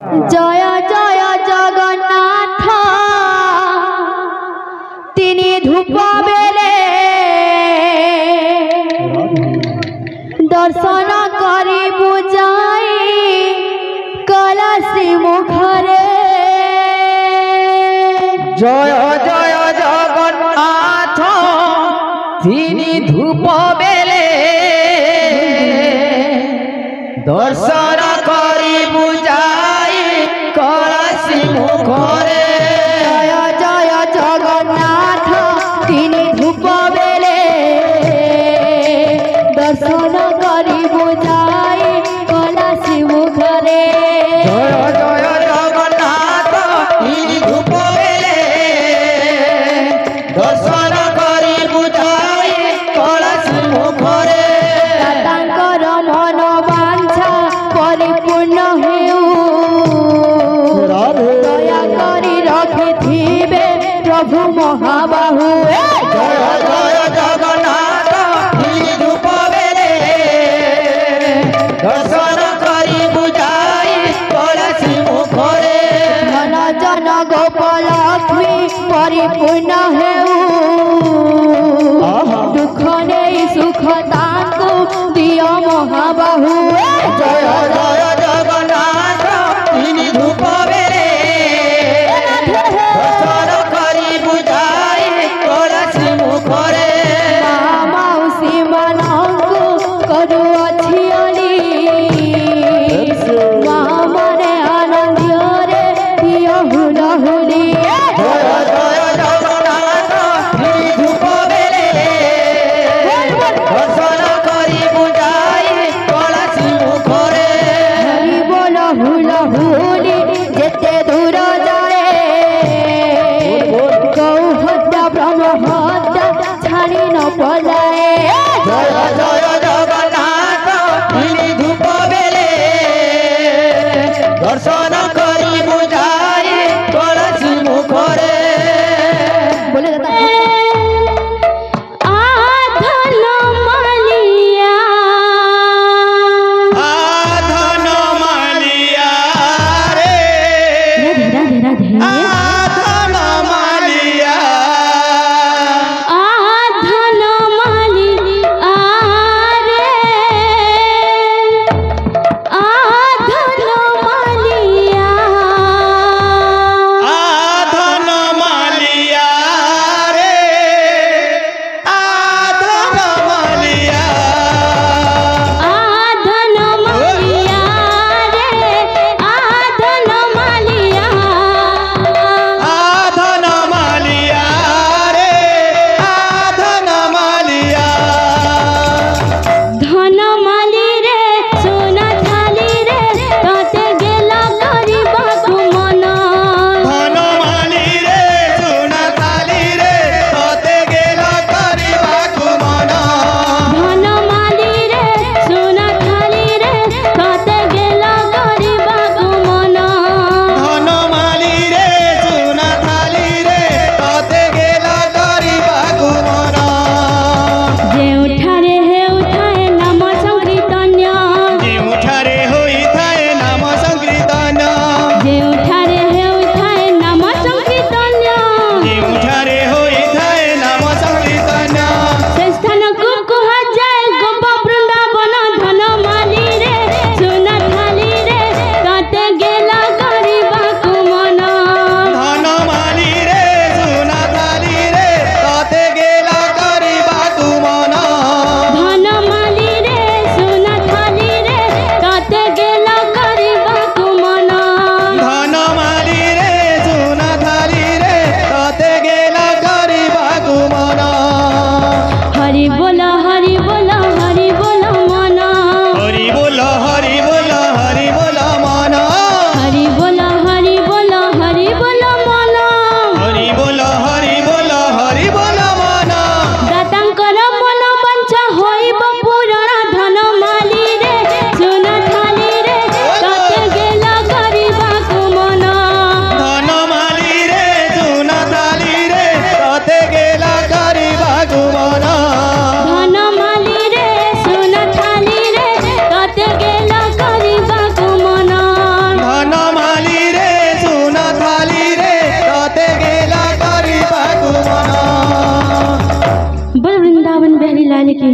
जय जय जगन्नाथ तिनि धूप बेले दर्शन करी बुझाई कलसी मुखरे। जय जय जगन्नाथ तिनि धूप बेले दर्शन करी बुझाई कलसी मुखरे। जय जय जगन्नाथ तिनि धूप बेले दर्शन करी बुझाई कलसी मुखरे। जय जय जगन्नाथ तिनि धूप बेले दर्शन करी बुझाई कलसी मुखरे। तांकर मन वांछा परिपूर्ण हेउ दया करी रखिथिबे प्रभु महाबाहु। जय जय जगन्नाथ तिनि धूप बेले दर्शन करी बुझाई कलसी मुखरे। धन जन गोपालक्ष्मी परिपूर्ण हेउ दुख नहीं सुख तांकु दियो महाबाहु। जय जय जगन्नाथ तिनि धूप बेले दर्शन करी बुझाई कलसी मुखरे। माउसी मानंकु करुअछि अली मामरे आनंदरे दियो हुलहुली। जय जय जगन्नाथ तिनि धूप बेले दर्शन करी बुझाई कलसी मुखरे। हरि बोल हुलहुली जेते दूर जाए गौ हत्या ब्रह्म हत्या छाड़ी न पलाए। जय जय जगन्नाथ तिनि धूप बेले दर्शन करी बुझाई कलसी मुखरे। बोले जाता आधन मालिया आधन मालिया रे राधे राधे आधन मालिया आधन मालिया रे आधन मालिया बिहारी लाल की।